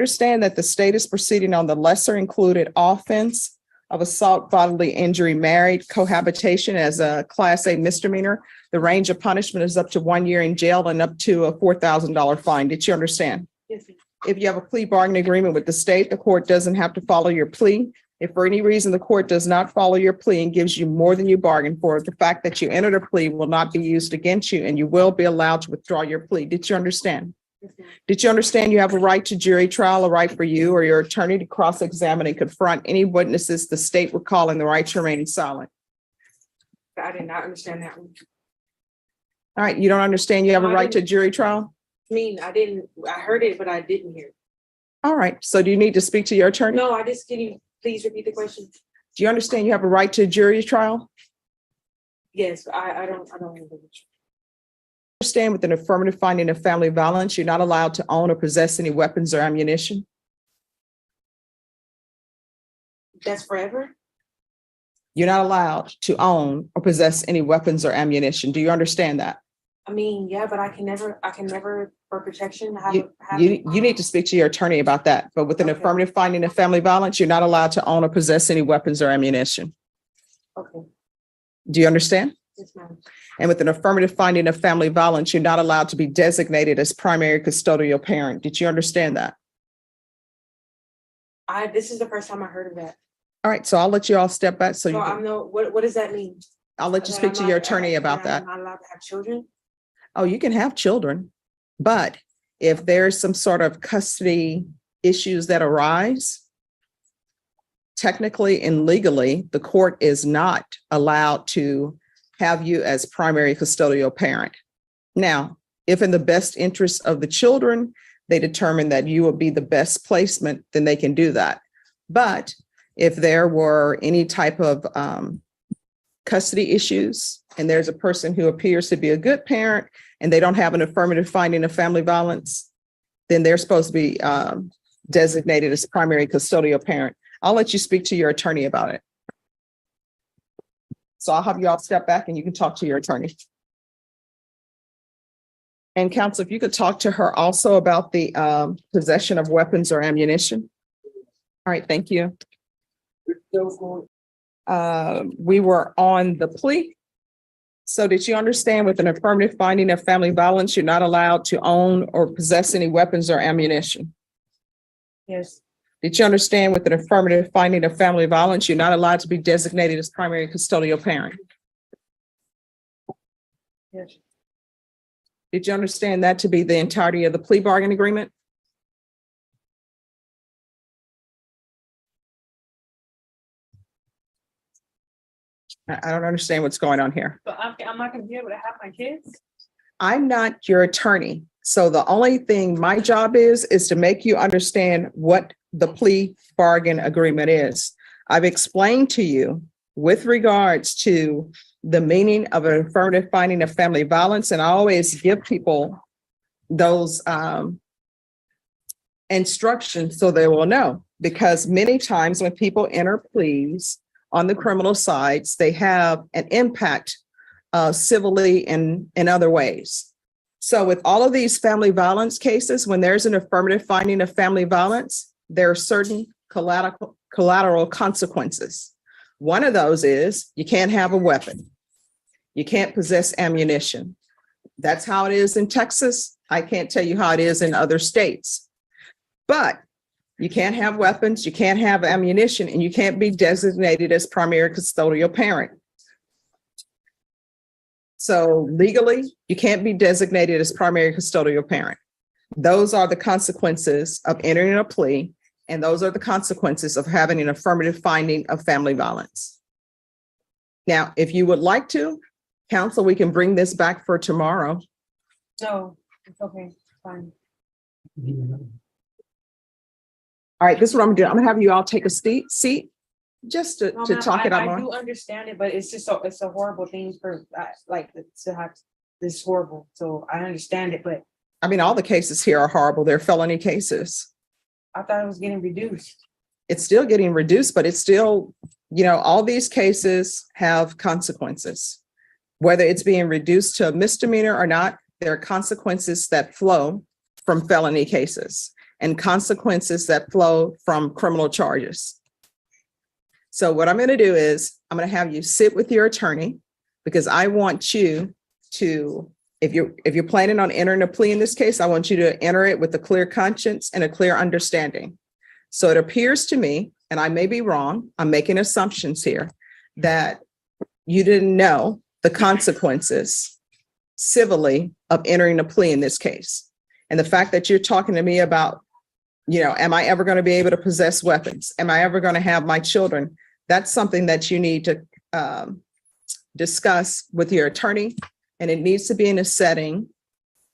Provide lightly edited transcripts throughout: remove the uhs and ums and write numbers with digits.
understand that the state is proceeding on the lesser included offense of assault, bodily injury, married cohabitation as a Class A misdemeanor? The range of punishment is up to 1 year in jail and up to a $4,000 fine. Did you understand? Yes, ma'am. If you have a plea bargaining agreement with the state, the court doesn't have to follow your plea. If for any reason the court does not follow your plea and gives you more than you bargained for, the fact that you entered a plea will not be used against you and you will be allowed to withdraw your plea. Did you understand? Yes, ma'am. Did you understand you have a right to jury trial, a right for you or your attorney to cross-examine and confront any witnesses the state would call in the right to remain silent? I did not understand that one. All right, you don't understand you have a No, I right to didn't. jury trial? I heard it, but I didn't hear it. All right, so do you need to speak to your attorney? No, can you please repeat the question? Do you understand you have a right to jury trial? Yes, I don't remember. Understand with an affirmative finding of family violence, you're not allowed to own or possess any weapons or ammunition? That's forever? You're not allowed to own or possess any weapons or ammunition. Do you understand that? I mean, yeah, but I can never for protection have. You need to speak to your attorney about that. But with an Okay. affirmative finding of family violence, you're not allowed to own or possess any weapons or ammunition. Okay. Do you understand? Yes, ma'am. And with an affirmative finding of family violence, you're not allowed to be designated as primary custodial parent. Did you understand that? This is the first time I heard of that. All right, so I'll let you all step back. So So I'm what does that mean? I'll let you That speak I'm to not- your attorney about I'm that. not allowed to have children? Oh, you can have children, but if there's some sort of custody issues that arise, technically and legally, the court is not allowed to have you as primary custodial parent. Now, if in the best interest of the children, they determine that you will be the best placement, then they can do that. But if there were any type of custody issues, and there's a person who appears to be a good parent and they don't have an affirmative finding of family violence, then they're supposed to be designated as primary custodial parent. I'll let you speak to your attorney about it. So I'll have you all step back and you can talk to your attorney. And counsel, if you could talk to her also about the possession of weapons or ammunition. All right, thank you. We were on the plea. So did you understand with an affirmative finding of family violence, you're not allowed to own or possess any weapons or ammunition? Yes. Did you understand with an affirmative finding of family violence, you're not allowed to be designated as primary custodial parent? Yes. Did you understand that to be the entirety of the plea bargain agreement? I don't understand what's going on here. But I'm not gonna be able to have my kids? I'm not your attorney. So the only thing my job is to make you understand what the plea bargain agreement is. I've explained to you with regards to the meaning of an affirmative finding of family violence, and I always give people those instructions so they will know, because many times when people enter pleas on the criminal sides, they have an impact civilly and in other ways. So with all of these family violence cases, when there's an affirmative finding of family violence, there are certain collateral consequences. One of those is you can't have a weapon. You can't possess ammunition. That's how it is in Texas. I can't tell you how it is in other states. But you can't have weapons, you can't have ammunition, and you can't be designated as primary custodial parent. So legally, you can't be designated as primary custodial parent. Those are the consequences of entering a plea, and those are the consequences of having an affirmative finding of family violence. Now, if you would like to, counsel, we can bring this back for tomorrow. No, it's okay, fine. All right, this is what I'm gonna do. I'm gonna have you all take a seat just to No, talk it out I more. do understand it, but it's just it's a horrible thing for like to have this horrible. So I understand it, but I mean, all the cases here are horrible. They're felony cases. I thought it was getting reduced. It's still getting reduced, but it's still, all these cases have consequences. Whether it's being reduced to a misdemeanor or not, there are consequences that flow from felony cases. and consequences that flow from criminal charges. So what I'm going to do is I'm going to have you sit with your attorney, because I want you to, if you're planning on entering a plea in this case, I want you to enter it with a clear conscience and a clear understanding. So it appears to me, and I may be wrong, I'm making assumptions here, that you didn't know the consequences civilly of entering a plea in this case. And the fact that you're talking to me about, am I ever going to be able to possess weapons? Am I ever going to have my children? That's something that you need to discuss with your attorney, and it needs to be in a setting.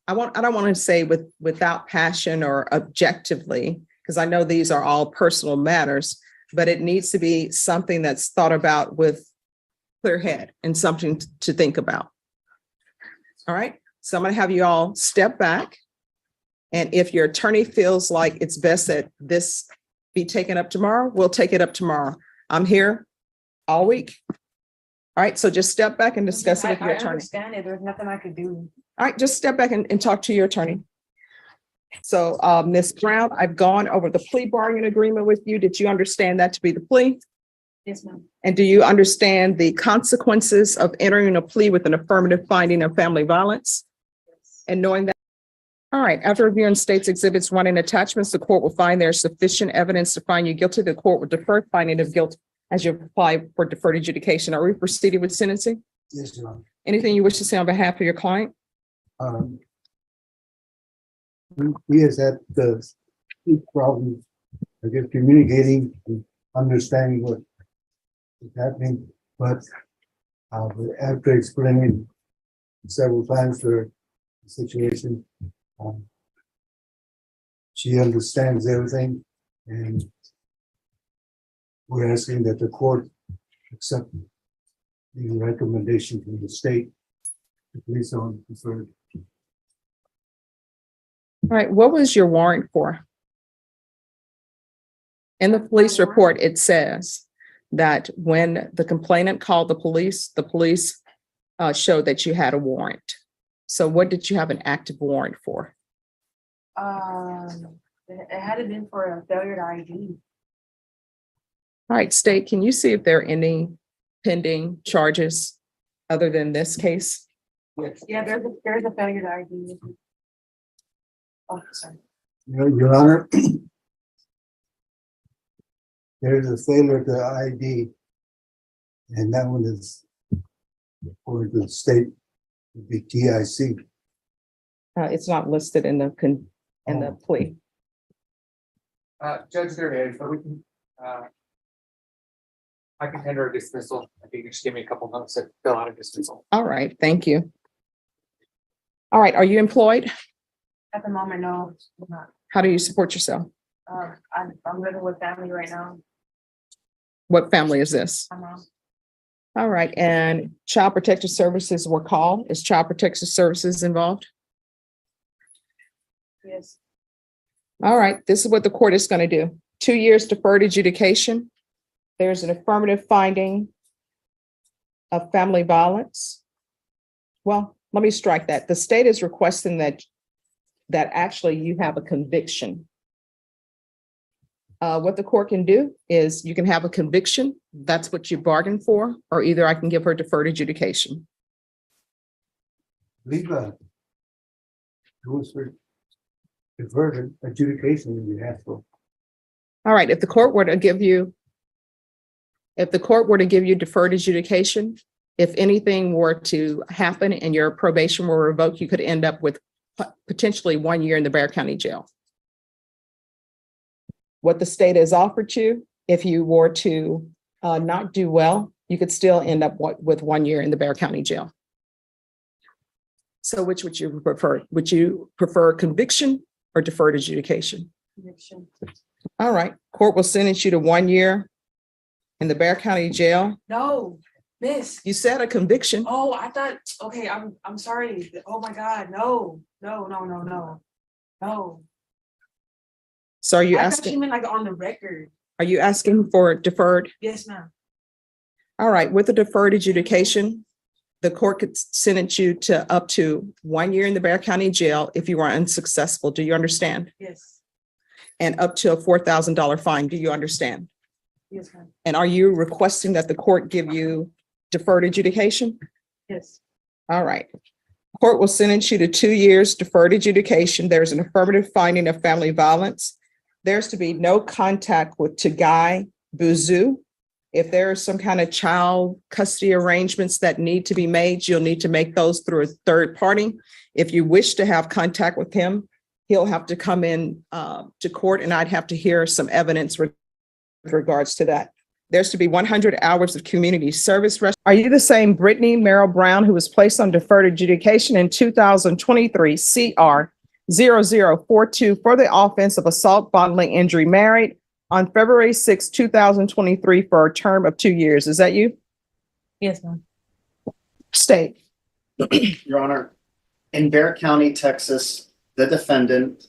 I don't want to say without passion or objectively, because I know these are all personal matters, but it needs to be something that's thought about with clear head and something to think about. All right. So I'm going to have you all step back. And if your attorney feels like it's best that this be taken up tomorrow, we'll take it up tomorrow. I'm here all week. All right. So just step back and discuss it with your attorney. I understand it. There's nothing I could do. All right. Just step back and talk to your attorney. So Ms. Brown, I've gone over the plea bargaining agreement with you. Did you understand that to be the plea? Yes, ma'am. And do you understand the consequences of entering a plea with an affirmative finding of family violence? Yes. And knowing that. All right. After reviewing states exhibits 1 and attachments, the court will find there's sufficient evidence to find you guilty. The court will defer finding of guilt as you apply for deferred adjudication. Are we proceeding with sentencing? Yes, Your Honor. Anything you wish to say on behalf of your client? He has had the problems, I guess, communicating and understanding what is happening, but after explaining several times for the situation, she understands everything, and we're asking that the court accept the recommendation from the state to place on deferred. All right. What was your warrant for? In the police report, it says that when the complainant called the police showed that you had a warrant. So what did you have an active warrant for? It had been for a failure to ID. All right, state, can you see if there are any pending charges other than this case? Yes. Yeah, there's a failure to ID. Oh, sorry. Your Honor, there's a failure to ID, and that one is for the state, would be TIC. It's not listed in the plea. Judge, there is, but we can, I can tender a dismissal. I think you just give me a couple notes to fill out a dismissal. All right, thank you. All right, are you employed? At the moment, no, I'm not. How do you support yourself? I'm living with family right now. What family is this? My mom. All right, and Child Protective Services were called. Is Child Protective Services involved? Yes. All right, this is what the court is going to do. 2 years deferred adjudication. There's an affirmative finding of family violence. Well, let me strike that. The state is requesting that actually you have a conviction. What the court can do is you can have a conviction. That's what you bargained for, or either I can give her deferred adjudication. Leave rules for deferred adjudication in your for. All right, if the court were to give you deferred adjudication, if anything were to happen and your probation were revoked, you could end up with potentially 1 year in the Bexar County Jail. What the state has offered you, if you were to not do well, you could still end up with 1 year in the Bexar County Jail. So which would you prefer? Would you prefer conviction or deferred adjudication? Conviction. All right, court will sentence you to 1 year in the Bexar County Jail. No, miss. You said a conviction. Oh, I thought, okay, I'm sorry. Oh my God, no. So are you I asking? thought you meant like on the record. Are you asking for deferred? Yes, ma'am. All right, with the deferred adjudication, the court could sentence you to up to 1 year in the Bexar County Jail if you were unsuccessful. Do you understand? Yes. and up to a $4,000 fine. Do you understand? Yes, ma'am. And are you requesting that the court give you deferred adjudication? Yes. All right. Court will sentence you to 2 years deferred adjudication. There's an affirmative finding of family violence. There's to be no contact with Tagai Buzu. If there is some kind of child custody arrangements that need to be made, you'll need to make those through a third party. If you wish to have contact with him, he'll have to come in to court, and I'd have to hear some evidence with regards to that. There's to be 100 hours of community service. Are you the same Brittany Merrill Brown who was placed on deferred adjudication in 2023 CR 0042 for the offense of assault, bodily injury, married on February 6, 2023 for a term of 2 years? Is that you? Yes, ma'am. State. Your Honor, in Bear County, Texas, the defendant,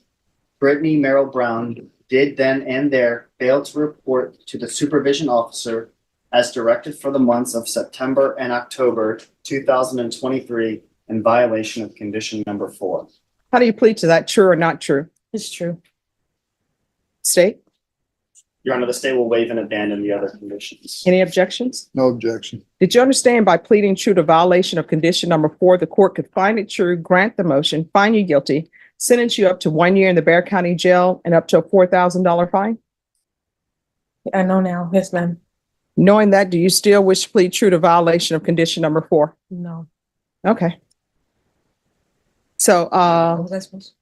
Brittany Merrill Brown, did then and there fail to report to the supervision officer as directed for the months of September and October 2023 in violation of condition number 4. How do you plead to that? True or not true? It's true. State. Your Honor, the state will waive and abandon the other conditions. Any objections? No objection. Did you understand by pleading true to violation of condition number 4, the court could find it true, grant the motion, find you guilty, sentence you up to 1 year in the Bear County jail and up to a $4,000 fine? I know now. Yes, ma'am. Knowing that, do you still wish to plead true to violation of condition number 4? No. Okay. So, What was I supposed?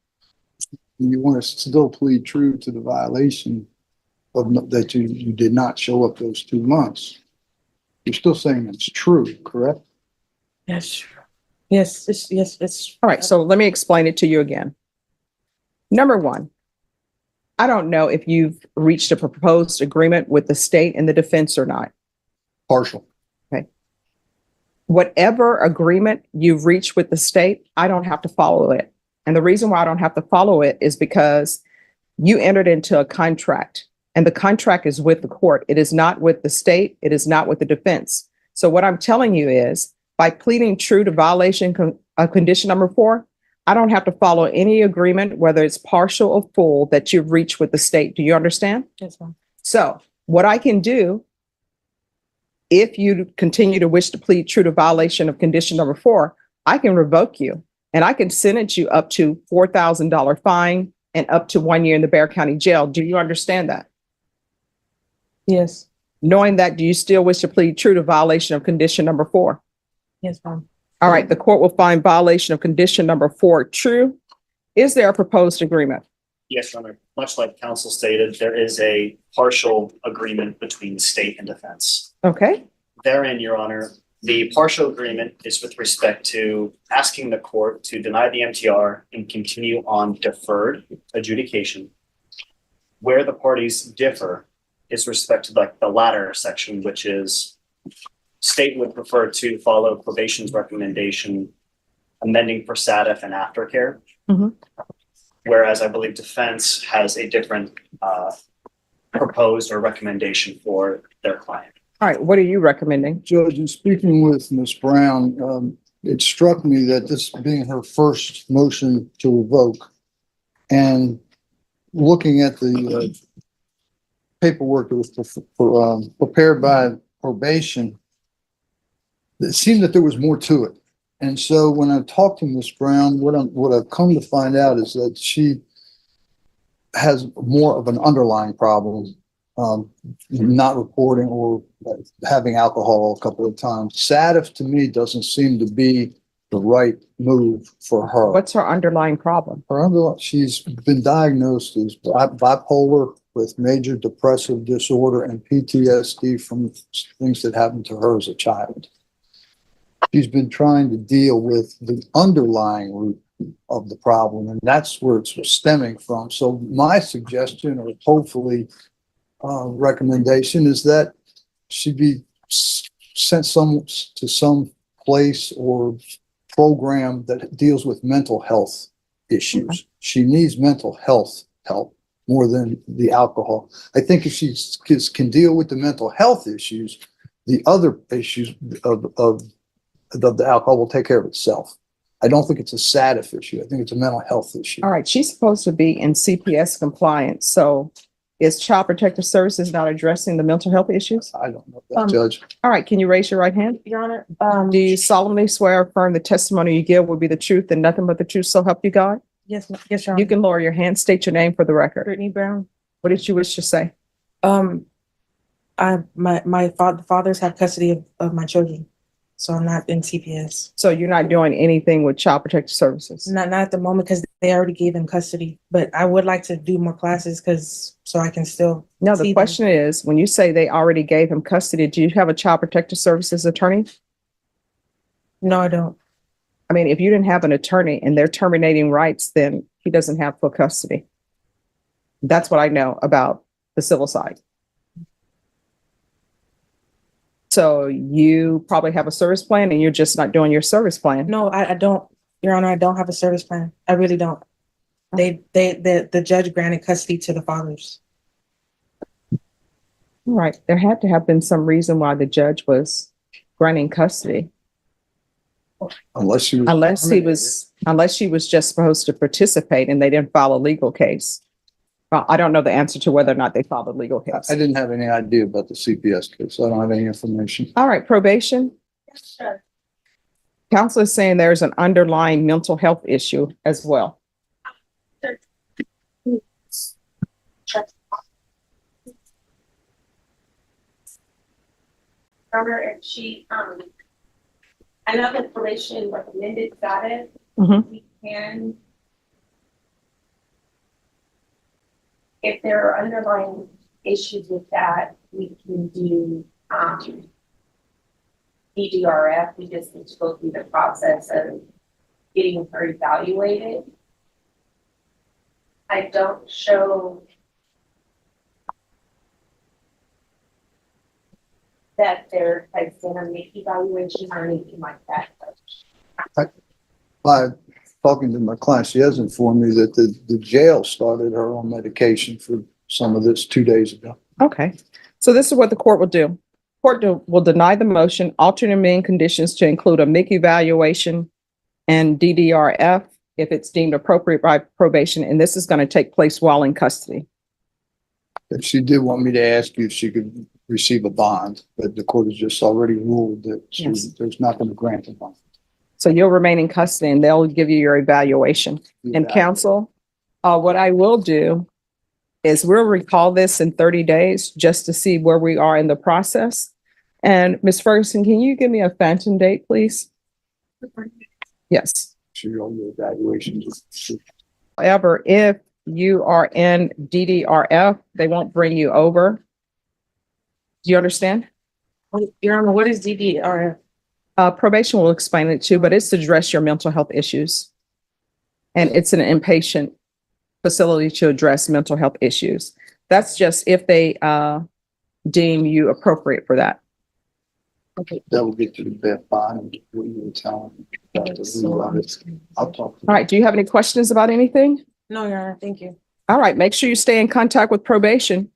You want to still plead true to the violation of that you did not show up those 2 months. You're still saying it's true, correct? Yes, true. Yes, it's. all right, so let me explain it to you again. Number 1, I don't know if you've reached a proposed agreement with the state and the defense or not. Partial. Whatever agreement you've reached with the state, I don't have to follow it. And the reason why I don't have to follow it is because you entered into a contract, and the contract is with the court. It is not with the state. It is not with the defense. So what I'm telling you is, by pleading true to violation of condition number 4, I don't have to follow any agreement, whether it's partial or full, that you've reached with the state. Do you understand? Yes, ma'am. So what I can do, if you continue to wish to plead true to violation of condition number 4, I can revoke you, and I can sentence you up to $4,000 fine and up to 1 year in the Bear County jail. Do you understand that? Yes. Knowing that, do you still wish to plead true to violation of condition number 4? Yes, ma'am. All right, the court will find violation of condition number 4 true. Is there a proposed agreement? Yes, Your Honor. Much like counsel stated, there is a partial agreement between the state and defense. Okay, Therein, Your Honor, the partial agreement is with respect to asking the court to deny the MTR and continue on deferred adjudication. Where the parties differ is respect to like the latter section, which is state would prefer to follow probation's recommendation, amending for SADF and aftercare. Mhm. Whereas I believe defense has a different proposed or recommendation for their client. all right, what are you recommending? Judge, in speaking with Ms. Brown, it struck me that this being her first motion to revoke, and looking at the paperwork that was prepared by probation, it seemed that there was more to it. And so when I talked to Ms. Brown, what I've come to find out is that she has more of an underlying problem, not reporting or having alcohol a couple of times. SADF to me doesn't seem to be the right move for her. What's her underlying problem? She's been diagnosed as bipolar with major depressive disorder and PTSD from things that happened to her as a child. She's been trying to deal with the underlying root of the problem, and that's where it's stemming from. So my suggestion, or hopefully recommendation, is that she be sent to some place or program that deals with mental health issues. She needs mental health help more than the alcohol. I think if she can deal with the mental health issues, the other issues of the alcohol will take care of itself. I don't think it's a SADF issue. I think it's a mental health issue. All right, she's supposed to be in CPS compliance, so is Child Protective Services not addressing the mental health issues? I don't know that, Judge. All right, can you raise your right hand? Your Honor, Do you solemnly swear or affirm the testimony you give will be the truth and nothing but the truth, so help you God? yes, Your You Honor. can lower your hand, state your name for the record. Brittany Brown. What did you wish to say? My fathers have custody of my children, so I'm not in CPS. So you're not doing anything with Child Protective Services? Not at the moment because they already gave them custody, but I would like to do more classes so I can still. No, see the them. question is, when you say they already gave him custody, do you have a Child Protective Services attorney? No, I don't. I mean, if you didn't have an attorney and they're terminating rights, then he doesn't have full custody. That's what I know about the civil side. So you probably have a service plan and you're just not doing your service plan. No, I don't. Your Honor, I don't have a service plan. I really don't. The judge granted custody to the fathers. Right. There had to have been some reason why the judge was granting custody. Unless she was. Unless she was just supposed to participate and they didn't file a legal case. I don't know the answer to whether or not they filed a legal case. I didn't have any idea about the CPS case. I don't have any information. All right, probation. Yes, sir. Counsel is saying there's an underlying mental health issue as well. If she, I know the probation recommended status, Mhm. we can. If there are underlying issues with that, we can do, DDRF, we just need to go through the process of getting her evaluated. I don't show that there has been a make evaluation or anything like that. By talking to my client, she has informed me that the jail started her on medication for some of this 2 days ago. Okay, so this is what the court will do. Will deny the motion, alter the main conditions to include a MIC evaluation and DDRF if it's deemed appropriate by probation, and this is going to take place while in custody. If she did want me to ask you if she could receive a bond, but the court has just already ruled that Yes. there's not going to grant a bond. So you'll remain in custody and they'll give you your evaluation. And counsel, what I will do is we'll recall this in 30 days just to see where we are in the process. And Ms. Ferguson, can you give me a phantom date, please? Yes. Sure, all your evaluations. However, if you are in DDRF, they won't bring you over. Do you understand? Your Honor, what is DDRF? Probation will explain it too, but it's to address your mental health issues. And it's an inpatient facility to address mental health issues. That's just if they deem you appropriate for that. Okay. That will get to the best bond and what you were telling me. I'll talk. All right. Do you have any questions about anything? No, Your Honor, thank you. All right. Make sure you stay in contact with probation.